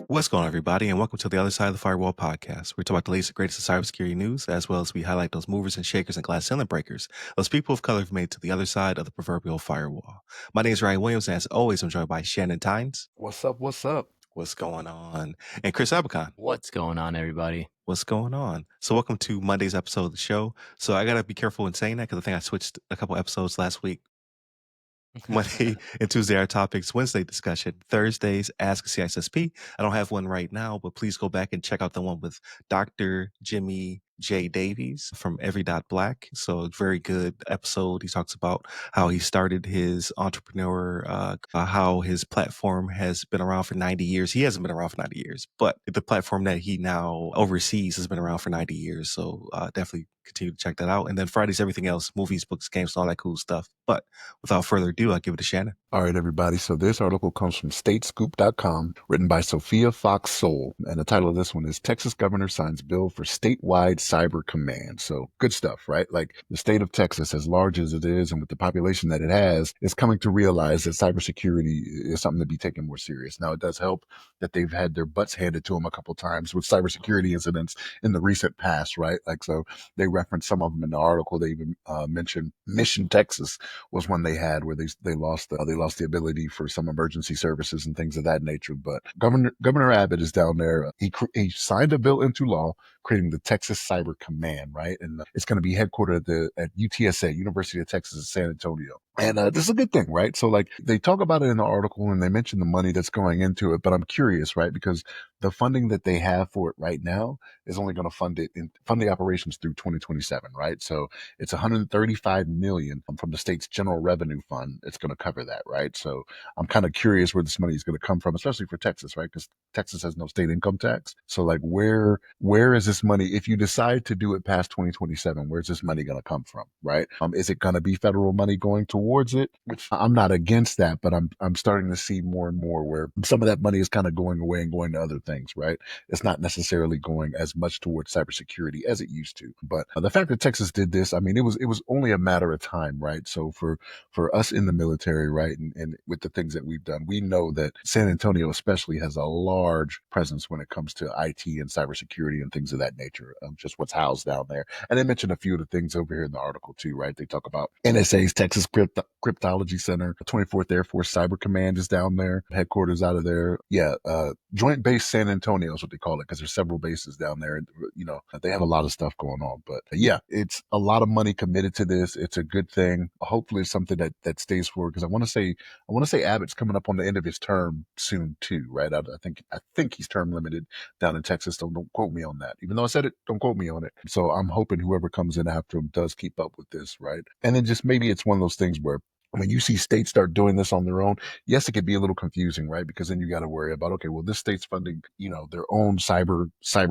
What's going on, everybody, and welcome to the Other Side of the Firewall podcast. We talk about the latest and greatest of cybersecurity news, as well as we highlight those movers and shakers and glass ceiling breakers, those people of color who've made it to the other side of the proverbial firewall. My name is Ryan Williams, and as always, I'm joined by Shannon Tynes. What's up? What's up? What's going on? And Chris Abercon. What's going on, everybody? What's going on? So welcome to Monday's episode of the show. So I got to be careful in saying that because I think I switched a couple episodes last week. Monday and Tuesday are topics. Wednesday discussion. Thursdays Ask a CISSP. I don't have one right now, but please go back and check out the one with Dr. Jimmy J. Davies from Every Dot Black. So a very good episode. He talks about how he started his entrepreneur, how his platform has been around for 90 years. He hasn't been around for 90 years, but the platform that he now oversees has been around for 90 years. So definitely continue to check that out. And then Fridays, everything else, movies, books, games, and all that cool stuff. But without further ado, I'll give it to Shannon. All right, everybody. So this article comes from statescoop.com, written by Sophia Fox Soul. And the title of this one is Texas Governor Signs Bill for Statewide Cyber Command. So good stuff, right? Like the state of Texas, as large as it is and with the population that it has, is coming to realize that cybersecurity is something to be taken more serious. Now, it does help that they've had their butts handed to them a couple times with cybersecurity incidents in the recent past, right? Like, so they reference some of them in the article. They even mentioned Mission, Texas was one they had where they lost the ability for some emergency services and things of that nature. But Governor Abbott is down there. He signed a bill into law creating the Texas Cyber Command, right? And it's going to be headquartered at UTSA, University of Texas at San Antonio. And this is a good thing, right? So like they talk about it in the article and they mention the money that's going into it, but I'm curious, right? Because the funding that they have for it right now is only going to fund the operations through 2027, right? So it's $135 million from the state's general revenue fund. It's going to cover that, right? So I'm kind of curious where this money is going to come from, especially for Texas, right? Because Texas has no state income tax. So like where is this money? If you decide to do it past 2027, where's this money going to come from, right? Is it going to be federal money going towards it? Which I'm not against that, but I'm starting to see more and more where some of that money is kind of going away and going to other things, right? It's not necessarily going as much towards cybersecurity as it used to. But the fact that Texas did this, I mean, it was only a matter of time, right? So for us in the military, right, and with the things that we've done, we know that San Antonio especially has a large presence when it comes to IT and cybersecurity and things of that nature, just what's housed down there. And they mentioned a few of the things over here in the article too, right? They talk about NSA's Texas Cryptology Center, 24th Air Force Cyber Command is down there, headquarters out of there. Yeah, Joint Base San Antonio is what they call it because there's several bases down there. And, you know, they have a lot of stuff going on. But yeah, it's a lot of money committed to this. It's a good thing. Hopefully it's something that stays forward because I want to say Abbott's coming up on the end of his term soon too, right? I think he's term limited down in Texas. So don't quote me on that. Even though I said it, don't quote me on it. So I'm hoping whoever comes in after him does keep up with this, right? And then just maybe it's one of those things where when you see states start doing this on their own, yes, it could be a little confusing, right? Because then you got to worry about, okay, well, this state's funding, you know, their own cyber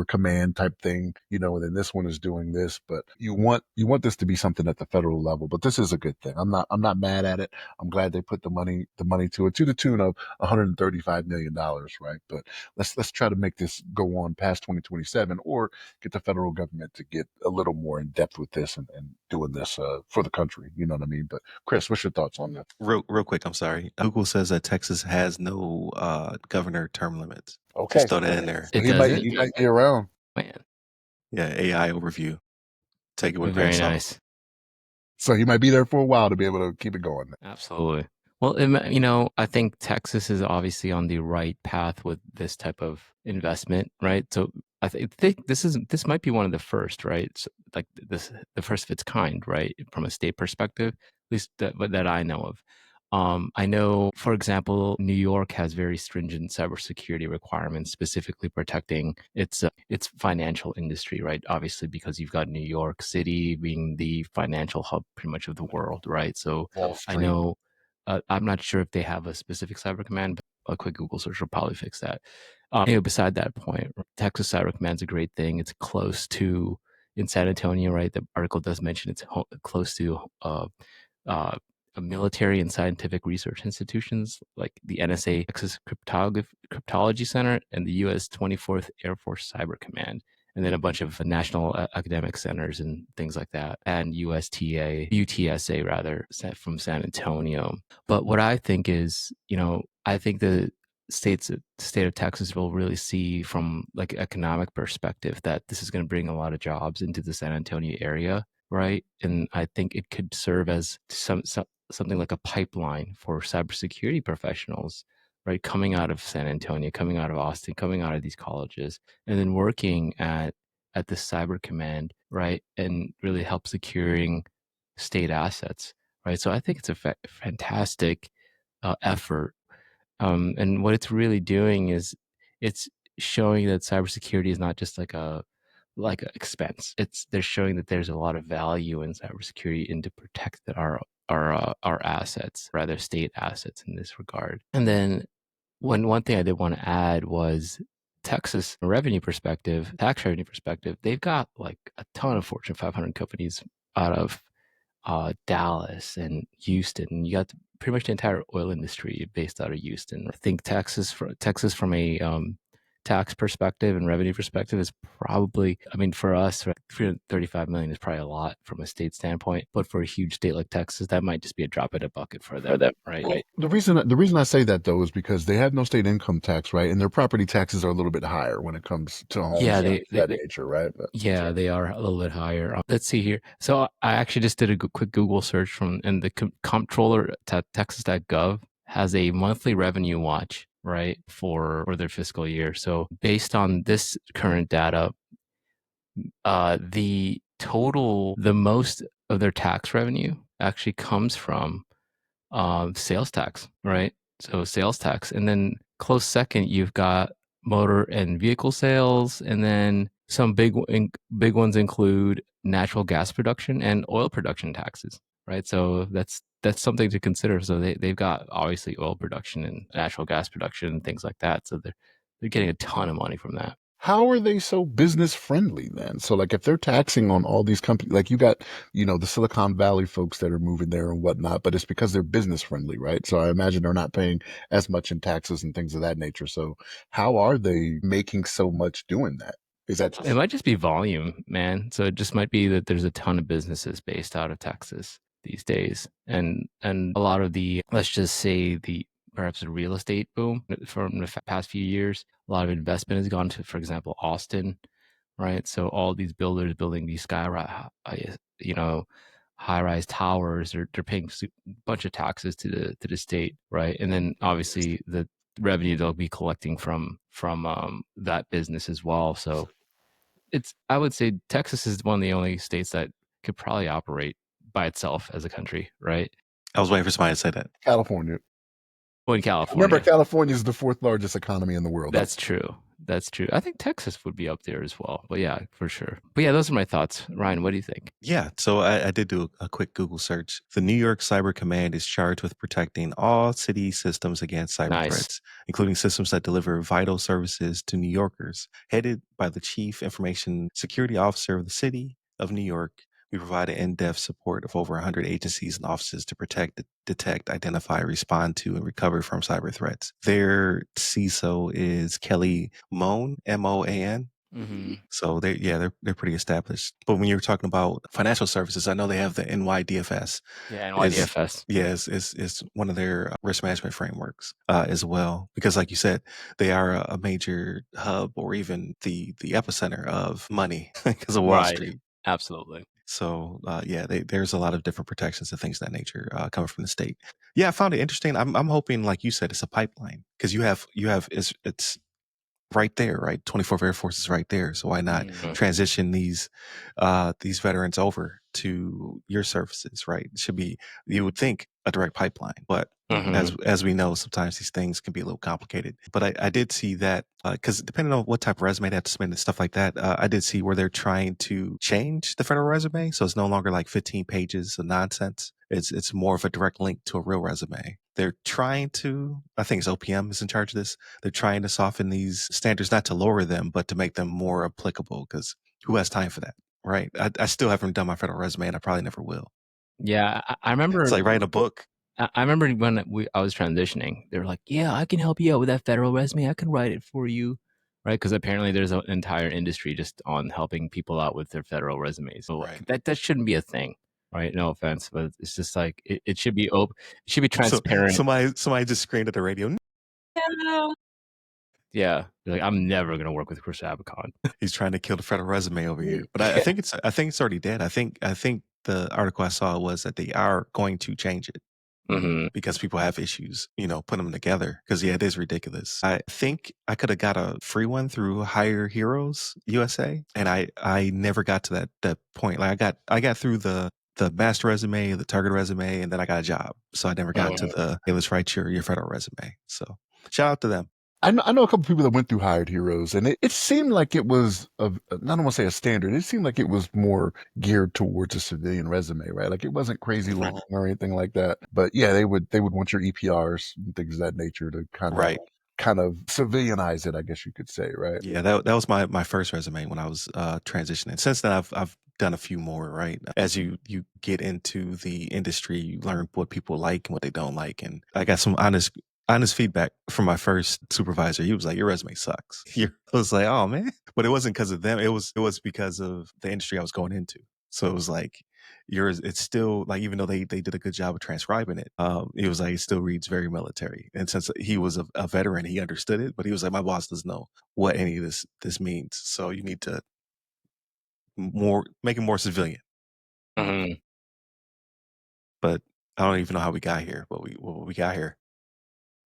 command type thing, you know, and then this one is doing this, but you want this to be something at the federal level. But this is a good thing. I'm not mad at it. I'm glad they put the money to it to the tune of $135 million, right? But let's try to make this go on past 2027 or get the federal government to get a little more in depth with this and doing this for the country. You know what I mean? But Chris, what's your thoughts on that? Real quick, I'm sorry. Google says that Texas has no governor term limits. Okay. Just throw that in there. He might be around. Man. Yeah, AI overview. Take it with very nice. So he might be there for a while to be able to keep it going. Absolutely. Well, you know, I think Texas is obviously on the right path with this type of investment, right? So I think this might be one of the first, right? So, like the first of its kind, right? From a state perspective, at least that I know of. I know, for example, New York has very stringent cybersecurity requirements, specifically protecting its financial industry, right? Obviously, because you've got New York City being the financial hub pretty much of the world, right? So I know, I'm not sure if they have a specific cyber command, but a quick Google search will probably fix that. Beside that point, Texas Cyber Command is a great thing. It's close to, in San Antonio, right? The article does mention it's close to military and scientific research institutions like the NSA Texas Cryptology Center and the U.S. 24th Air Force Cyber Command. and then a bunch of national academic centers and things like that, and UTSA rather, from San Antonio. But what I think is, I think the state of Texas will really see from like economic perspective that this is going to bring a lot of jobs into the San Antonio area, right? And I think it could serve as something like a pipeline for cybersecurity professionals, right? Coming out of San Antonio, coming out of Austin, coming out of these colleges, and then working at the cyber command, right? And really help securing state assets, right? So I think it's a fantastic effort. And what it's really doing is it's showing that cybersecurity is not just like a expense. They're showing that there's a lot of value in cybersecurity and to protect our assets, rather state assets in this regard. And then one thing I did want to add was Texas revenue perspective, tax revenue perspective, they've got like a ton of Fortune 500 companies out of Dallas and Houston. You got pretty much the entire oil industry based out of Houston. I think Texas from a tax perspective and revenue perspective is probably, I mean, for us, 335 million is probably a lot from a state standpoint, but for a huge state like Texas, that might just be a drop in a bucket for them, right? Well, the reason I say that though is because they have no state income tax, right? And their property taxes are a little bit higher when it comes to homes Yeah, of that nature, right? yeah, they are a little bit higher. Let's see here. So I actually just did a quick Google search and the comptroller at texas.gov has a monthly revenue watch, right, for their fiscal year. So based on this current data, the most of their tax revenue actually comes from sales tax, right? So sales tax, and then close second, you've got motor and vehicle sales, and then some big ones include natural gas production and oil production taxes, right? So that's something to consider. So they've got obviously oil production and natural gas production and things like that. So they're getting a ton of money from that. How are they so business friendly then? So like if they're taxing on all these companies, like you got, the Silicon Valley folks that are moving there and whatnot, but it's because they're business friendly, right? So I imagine they're not paying as much in taxes and things of that nature. So how are they making so much doing that? Is that It might just be volume, man. So it just might be that there's a ton of businesses based out of Texas these days, and a lot of the, let's just say, the perhaps the real estate boom from the past few years. A lot of investment has gone to, for example, Austin, right? So all these builders building these you know, high-rise towers, they're paying a bunch of taxes to the state, right? And then obviously the revenue they'll be collecting from that business as well. So I would say Texas is one of the only states that could probably operate by itself as a country, right? I was waiting for somebody to say that. California? Well, in Remember, California, California is the fourth largest economy in the world. that's true. That's true. I think Texas would be up there as well. But yeah, for sure. But yeah, those are my thoughts. Ryan, what do you think? Yeah, so I did do a quick Google search. The New York Cyber Command is charged with protecting all city systems against cyber Nice. threats, including systems that deliver vital services to New Yorkers. Headed by the Chief Information Security Officer of the City of New York, we provide an in-depth support of over 100 agencies and offices to protect, detect, identify, respond to, and recover from cyber threats. Their CISO is Kelly Moan, M-O-A-N. Mm-hmm. So they're pretty established. But when you're talking about financial services, I know they have the NYDFS. Yeah, NYDFS. Is one of their risk management frameworks as well. Because like you said, they are a major hub or even the epicenter of money because of Wall Right. Street. Absolutely. So there's a lot of different protections and things of that nature coming from the state. Yeah, I found it interesting. I'm hoping, like you said, it's a pipeline because you have it's right there, right? 24th Air Force is right there. So why not transition these veterans over to your services, right? It should be, you would think, a direct pipeline, but as we know, sometimes these things can be a little complicated. But I did see that because depending on what type of resume they have to submit and stuff like that, I did see where they're trying to change the federal resume, so it's no longer like 15 pages of nonsense. It's more of a direct link to a real resume. They're trying to, I think it's OPM is in charge of this. They're trying to soften these standards, not to lower them, but to make them more applicable. Because who has time for that, right? I still haven't done my federal resume, and I probably never will. Yeah, I remember. It's like writing a book. I remember when I was transitioning, they were like, "Yeah, I can help you out with that federal resume. I can write it for you." right? Because apparently there's an entire industry just on helping people out with their federal resumes. So Right. that shouldn't be a thing, right? No offense, but it's just like it should be open. It should be So transparent. somebody just screamed at the radio. "No." Yeah, like I'm never gonna work with Chris Abicon. He's trying to kill the federal resume over here. But I think it's already dead. I think the article I saw was that they are going to change it Hmm. because people have issues, putting them together. Because yeah, it is ridiculous. I think I could have got a free one through Hire Heroes USA, and I never got to that point. Like I got through the master resume, the target resume, and then I got a job. So I never got to the hey, let's write your federal resume. So shout out to them. I know a couple people that went through Hired Heroes, and it seemed like it was I don't want to say a standard. It seemed like it was more geared towards a civilian resume, right? Like it wasn't crazy Right. long or anything like that. But yeah, they would want your EPRs and things of that nature to Right. kind of civilianize it, I guess you could say, right? Yeah, that was my first resume when I was transitioning. Since then, I've done a few more. Right, as you get into the industry, you learn what people like and what they don't like, and I got some honest feedback from my first supervisor. He was like, "Your resume sucks." I was like, "Oh man," but it wasn't because of them. It was because of the industry I was going into. So it was like yours. It's still like even though they did a good job of transcribing it, it was like it still reads very military. And since he was a veteran, he understood it. But he was like, my boss doesn't know what any of this means. So you need to make it more civilian. Hmm. But I don't even know how we got here. What we got here.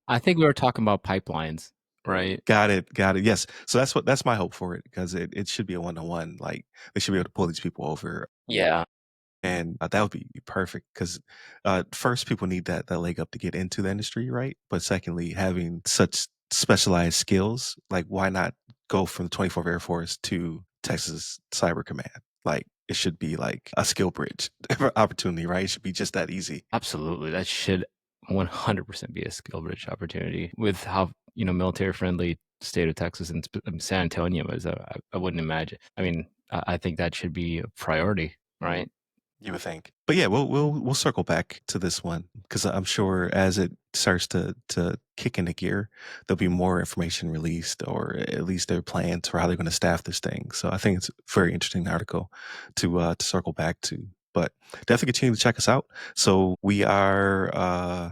I think we were talking about pipelines, right? Got it. Got it. Yes. So that's my hope for it because it should be a 1-to-1. Like they should be able to pull these people over. Yeah, And that would be perfect because first, people need that leg up to get into the industry, right? But secondly, having such specialized skills, like why not go from the 24th Air Force to Texas Cyber Command? Like it should be like a skill bridge opportunity, right? It should be just that easy. absolutely. That should 100% be a skill rich opportunity with how military friendly state of Texas and San Antonio is. I wouldn't imagine. I mean, I think that should be a priority, right? You would think, but yeah, we'll circle back to this one because I'm sure as it starts to kick into gear, there'll be more information released, or at least their plans for how they're going to staff this thing. So I think it's a very interesting article to circle back to. But definitely continue to check us out. So we are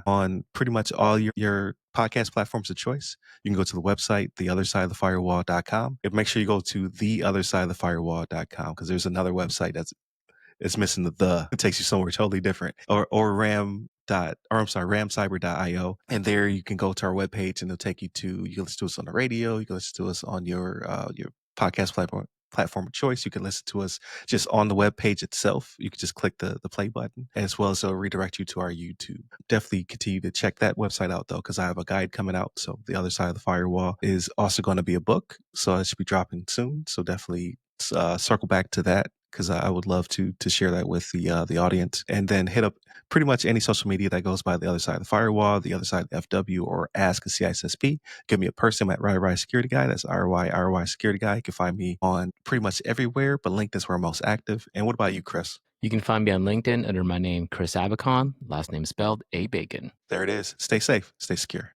on pretty much all your podcast platforms of choice. You can go to the website, theothersideofthefirewall.com. And make sure you go to theothersideofthefirewall.com because there's another website it's missing the. It takes you somewhere totally different. Or ramcyber.io. And there you can go to our webpage and it'll take you to, you can listen to us on the radio, you can listen to us on your podcast platform of choice. You can listen to us just on the web page itself. You can just click the play button, as well as it'll redirect you to our YouTube. Definitely continue to check that website out though, because I have a guide coming out. So the other side of the firewall is also going to be a book. So it should be dropping soon. So definitely circle back to that because I would love to share that with the audience, and then hit up pretty much any social media that goes by the other side of the firewall, the other side of the FW, or ask a CISSP. Give me a person at RY Security Guy. That's RY Security Guy. You can find me on pretty much everywhere, but LinkedIn is where I'm most active. And what about you, Chris? You can find me on LinkedIn under my name, Chris Abicon, last name spelled A Bacon. There it is. Stay safe. Stay secure.